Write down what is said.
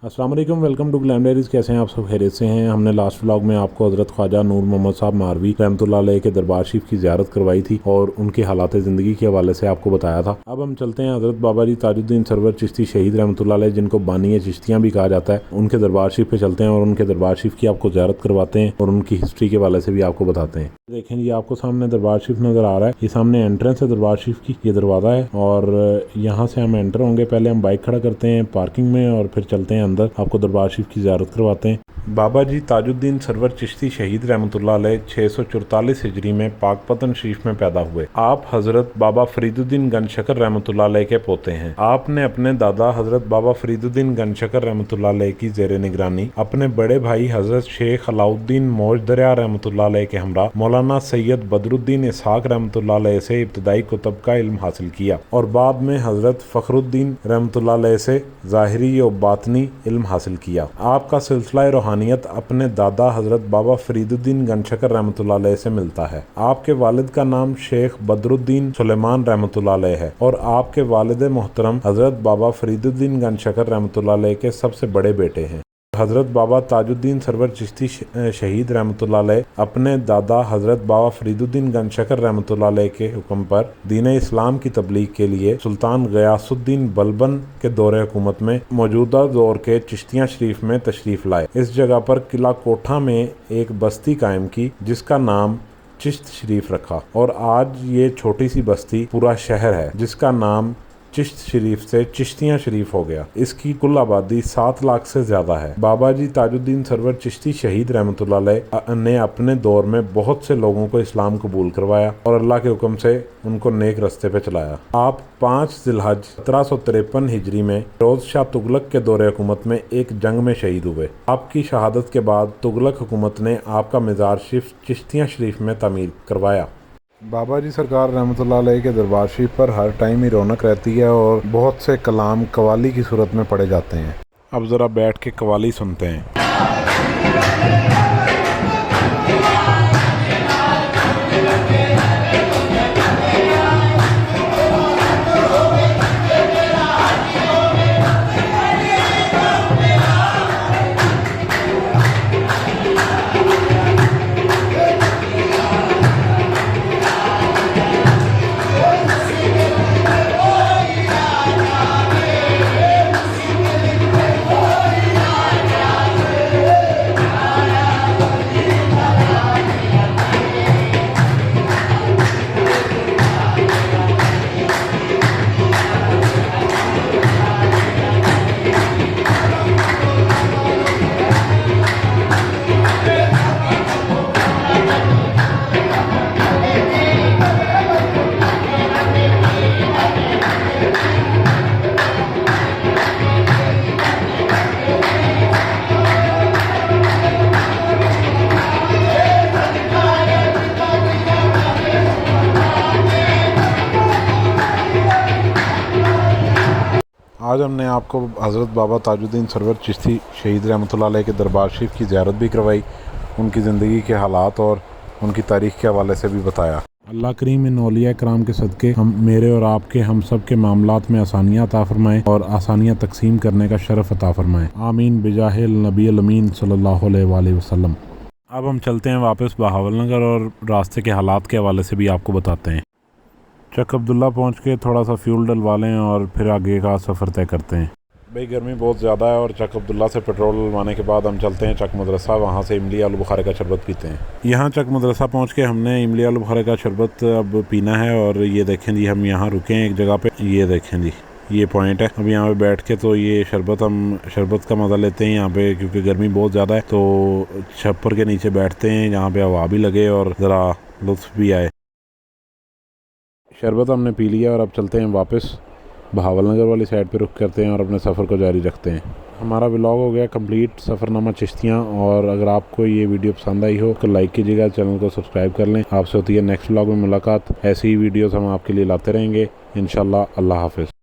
अस्सलाम वालेकुम, welcome to glam diaries. कैसे हैं आप सब? खैरियत से हैं। हमने लास्ट व्लॉग में आपको हज़रत ख्वाजा नूर मोहम्मद साहब मारवी रहमतुल्लाह अलैह के दरबार शरीफ की ज़ियारत करवाई थी और उनकी हालात ज़िंदगी के हवाले से आपको बताया था। अब हम चलते हैं हज़रत बाबा जी ताजुद्दीन सरवर चिश्ती शहीद रहमतुल्लाह अलैह, जिनको बानी चिश्तियाँ भी कहा जाता है, उनके दरबार शरीफ पे चलते हैं और उनके दरबार शरीफ की आपको ज़ियारत करवाते हैं और उनकी हिस्ट्री के हवाले से भी आपको बताते हैं। देखें जी, आपको सामने दरबार शरीफ नज़र आ रहा है। ये सामने एंट्रेंस है दरबार शरीफ की, ये दरवाज़ा है और यहाँ से हम एंटर होंगे। पहले हम बाइक खड़ा करते हैं पार्किंग में और फिर चलते हैं अंदर, आपको दरबार शरीफ की ज़ियारत करवाते हैं। बाबा जी ताजुद्दीन सरवर चिश्ती शहीद रहमतुल्लाह अलैह 644 हिजरी में पाकपतन शरीफ में पैदा हुए। आप हजरत बाबा फरीदुद्दीन गंजशकर रहमतुल्लाह अलैह के पोते हैं। आपने अपने दादा हजरत बाबा फरीदुद्दीन गंजशकर रहमतुल्लाह अलैह की ज़ेरे निगरानी अपने बड़े भाई हजरत शेख अलाउद्दीन मौजदरिया रहमतुल्लाह अलैह के हमरा मौलाना सैयद बदरुद्दीन इसहाक रहमतुल्लाह अलैह से इब्तदाई कुतुब का इल्म हासिल किया और बाद में हजरत फखरुद्दीन रहमतुल्लाह अलैह से ज़ाहिरी और बातनी इल्म हासिल किया। आपका सिलसिला रूहानियत अपने दादा हजरत बाबा फरीदुद्दीन गंजशकर रहमतुल्लाह अलैह से मिलता है। आपके वालिद का नाम शेख बदरुद्दीन सुलेमान रहमतुल्लाह अलैह है और आपके वालिद मोहतरम हजरत बाबा फरीदुद्दीन गंजशकर रहमतुल्लाह अलैह के सबसे बड़े बेटे हैं। हजरत बाबा ताजुद्दीन सरवर चिश्ती शहीद रहमतुल्लाह अलैह अपने दादा हजरत बाबा फरीदुद्दीन गंजशकर रहमतुल्लाह अलैह के हुक्म पर दीन इस्लाम की तबलीग के लिए सुल्तान गयासुद्दीन बलबन के दौरे हुकूमत में मौजूदा दौर के चिश्तियाँ शरीफ में तशरीफ लाए। इस जगह पर किला कोठा में एक बस्ती कायम की जिसका नाम चिश्त शरीफ रखा और आज ये छोटी सी बस्ती पूरा शहर है जिसका नाम चिश्त शरीफ से चिश्तियाँ शरीफ हो गया। इसकी कुल आबादी 7 लाख से ज्यादा है। बाबा जी ताजुद्दीन सरवर चिश्ती शहीद रहमतुल्लाह अलैह ने अपने दौर में बहुत से लोगों को इस्लाम कबूल करवाया और अल्लाह के हुक्म से उनको नेक रस्ते पे चलाया। आप 5 जिलहज 1753 हिजरी में फिरोज शाह तुगलक के दौरे हुकूमत में एक जंग में शहीद हुए। आपकी शहादत के बाद तुगलक हुकूमत ने आपका मज़ार शरीफ चिश्तियाँ शरीफ में तामीर करवाया। बाबा जी सरकार रहमतुल्लाह अलैह के दरबार शरीफ पर हर टाइम ही रौनक रहती है और बहुत से कलाम कवाली की सूरत में पढ़े जाते हैं। अब ज़रा बैठ के कवाली सुनते हैं। आज हमने आपको हज़रत बाबा ताजुद्दीन सरवर चिश्ती शहीद रहमतुल्लाह अलैह के दरबार शरीफ की ज़ियारत भी करवाई, उनकी ज़िंदगी के हालात और उनकी तारीख़ के हवाले से भी बताया। अल्लाह करीम इन औलिया कराम के सदक़े हम मेरे और आपके हम सब के मामलात में आसानियाँ अता फरमाएँ और आसानियाँ तकसीम करने का शरफ़ अता फरमाएँ। आमीन बिजाहिल नबी अमीन सल्लल्लाहु अलैहि वसल्लम। अब हम चलते हैं वापस बहावलनगर और रास्ते के हालात के हवाले से भी आपको बताते हैं। चक अब्दुल्ला पहुंच के थोड़ा सा फ्यूल डलवा लें और फिर आगे का सफ़र तय करते हैं। भाई गर्मी बहुत ज़्यादा है और चक अब्दुल्ला से पेट्रोल डलवाने के बाद हम चलते हैं चक मदरसा, वहाँ से इमली आलू बुखारे का शरबत पीते हैं। यहाँ चक मदरसा पहुँच के हमने इमली आलू बुखारे का शरबत अब पीना है और ये देखें जी, हम यहाँ रुके हैं एक जगह पे, ये देखें जी ये पॉइंट है। अब यहाँ पे बैठ के तो ये हम शरबत का मज़ा लेते हैं यहाँ पे, क्योंकि गर्मी बहुत ज़्यादा है तो छप्पर के नीचे बैठते हैं जहाँ पे हवा भी लगे और ज़रा लुत्फ़ भी आए। शरबत हमने पी लिया और अब चलते हैं वापस बहावलनगर वाली साइड पे रुख करते हैं और अपने सफ़र को जारी रखते हैं। हमारा व्लॉग हो गया कंप्लीट, सफ़रनामा चिश्तियाँ। और अगर आपको ये वीडियो पसंद आई हो तो लाइक कीजिएगा, चैनल को सब्सक्राइब कर लें। आपसे होती है नेक्स्ट व्लॉग में मुलाकात। ऐसी ही वीडियोस हम आपके लिए लाते रहेंगे इंशाल्लाह। अल्लाह हाफ़िज़।